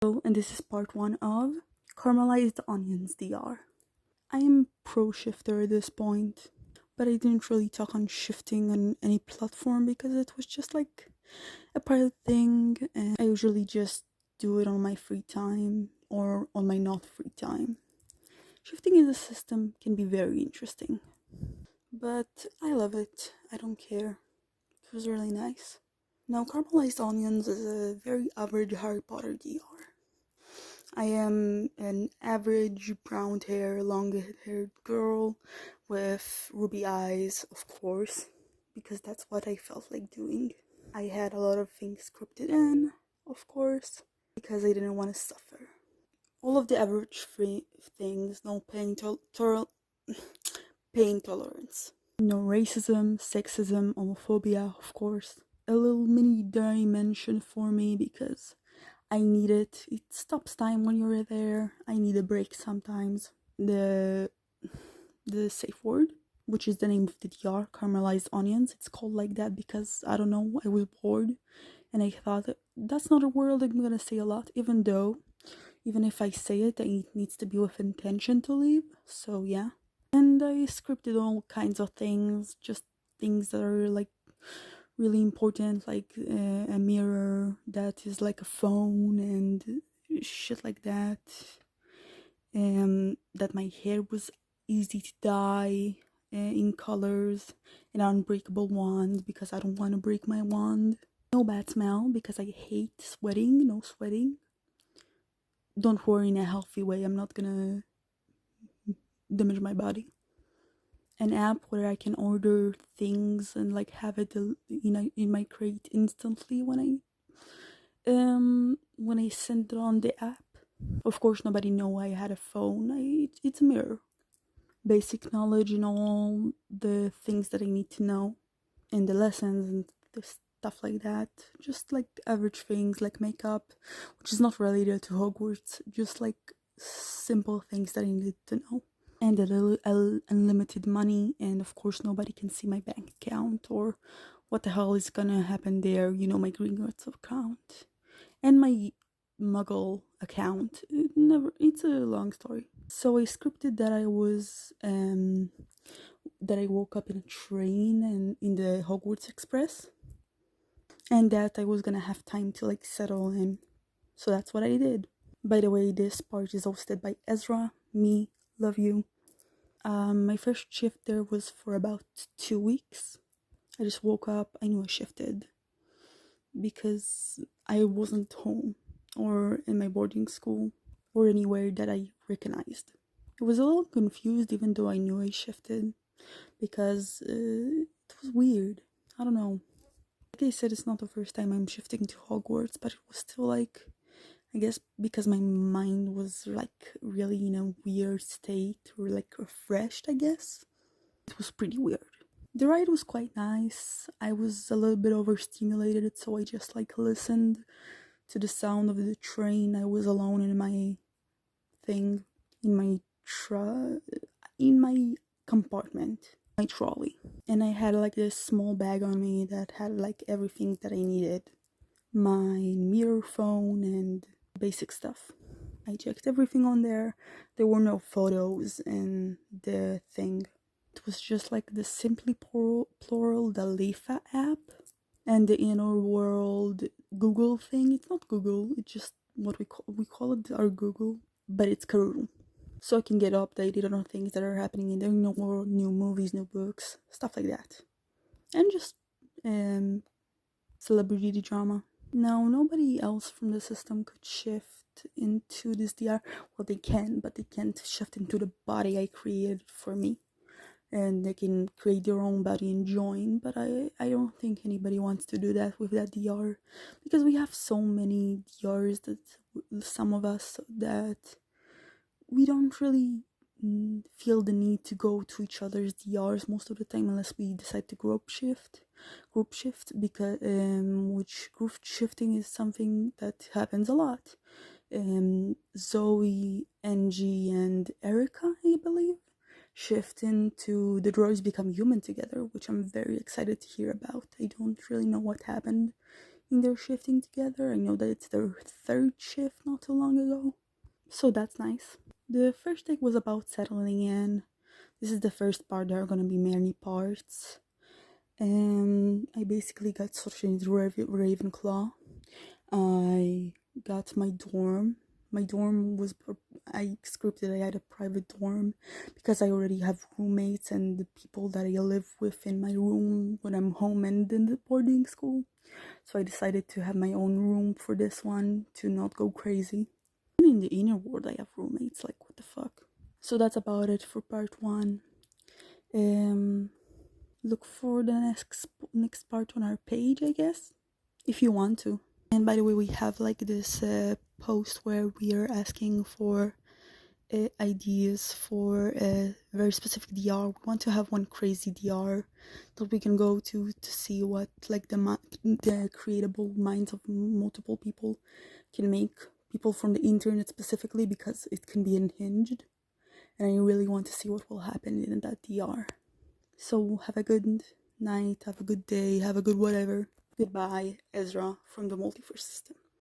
Hello, and this is part 1 of Caramelized Onions DR. I am pro shifter at this point, but I didn't really talk on shifting on any platform because it was just like a private thing, and I usually just do it on my free time or on my not free time. Shifting as a system can be very interesting, but I love it. I don't care. It was really nice. Now, Caramelized Onions is a very average Harry Potter DR. I am an average brown hair, long haired girl with ruby eyes, of course, because that's what I felt like doing. I had a lot of things scripted in, of course, because I didn't want to suffer. All of the average free things, no pain tolerance, no racism, sexism, homophobia, of course. A little mini dimension for me because I need it. It stops time when you're there. I need a break sometimes. The safe word, which is the name of the DR, caramelized onions. It's called like that because I don't know. I was bored, and I thought that's not a word I'm gonna say a lot. Even if I say it, it needs to be with intention to leave. So yeah, and I scripted all kinds of things, just things that are like really important, like a mirror that is like a phone and shit like that. That my hair was easy to dye in colors, an unbreakable wand because I don't want to break my wand. No bad smell because I hate sweating. No sweating. Don't worry, in a healthy way. I'm not gonna damage my body. An app where I can order things and like have it in my crate instantly when I send it on the app. Of course, nobody know I had a phone. It's a mirror. Basic knowledge and all the things that I need to know, and the lessons and the stuff like that. Just like average things like makeup, which is not related to Hogwarts. Just like simple things that I need to know. And a little unlimited money, and of course nobody can see my bank account or what the hell is gonna happen there. You know, my Gringotts account and my Muggle account. It's a long story. So I scripted that I woke up in a train and in the Hogwarts Express, and that I was gonna have time to like settle in. So that's what I did. By the way, this part is hosted by Ezra. Me, love you. My first shift there was for about 2 weeks. I just woke up, I knew I shifted because I wasn't home or in my boarding school or anywhere that I recognized. I was a little confused even though I knew I shifted because it was weird. I don't know. Like I said, it's not the first time I'm shifting to Hogwarts, but it was still like, I guess because my mind was like really in a weird state or like refreshed, I guess. It was pretty weird. The ride was quite nice. I was a little bit overstimulated, so I just like listened to the sound of the train. I was alone in my thing, in my in my compartment, my trolley. And I had like this small bag on me that had like everything that I needed. My mirror phone and basic stuff. I checked everything on there. There were no photos in the thing. It was just like the Simply Plural, the Lefa app, and the Inner World Google thing. It's not Google, it's just what we call it our Google, but it's Karoo. So I can get updated on things that are happening in the world, new movies, new books, stuff like that. And just celebrity drama. Now, nobody else from the system could shift into this DR. Well, they can, but they can't shift into the body I created for me. And they can create their own body and join, but I don't think anybody wants to do that with that DR because we have so many DRs that some of us that we don't really feel the need to go to each other's DRs most of the time unless we decide to group shift because which group shifting is something that happens a lot. Zoe, Angie, and Erica, I believe, shift into the droids become human together, which I'm very excited to hear about. I don't really know what happened in their shifting together. I know that it's their third shift not too long ago, so that's nice. The first day was about settling in. This is the first part. There are gonna be many parts. I basically got sorted into Ravenclaw. I got my dorm. My dorm was, I scripted I had a private dorm because I already have roommates and the people that I live with in my room when I'm home and in the boarding school. So I decided to have my own room for this one to not go crazy. Even in the inner ward I have roommates, like what the fuck. So that's about it for part 1. Look for the next part on our page, I guess, if you want to. And by the way, we have like this post where we are asking for ideas for a very specific DR. We want to have one crazy DR that we can go to see what like the creatable minds of multiple people can make. People from the internet specifically, because it can be unhinged, and I really want to see what will happen in that DR. So have a good night, have a good day, have a good whatever. Goodbye, Ezra from the Multiverse System.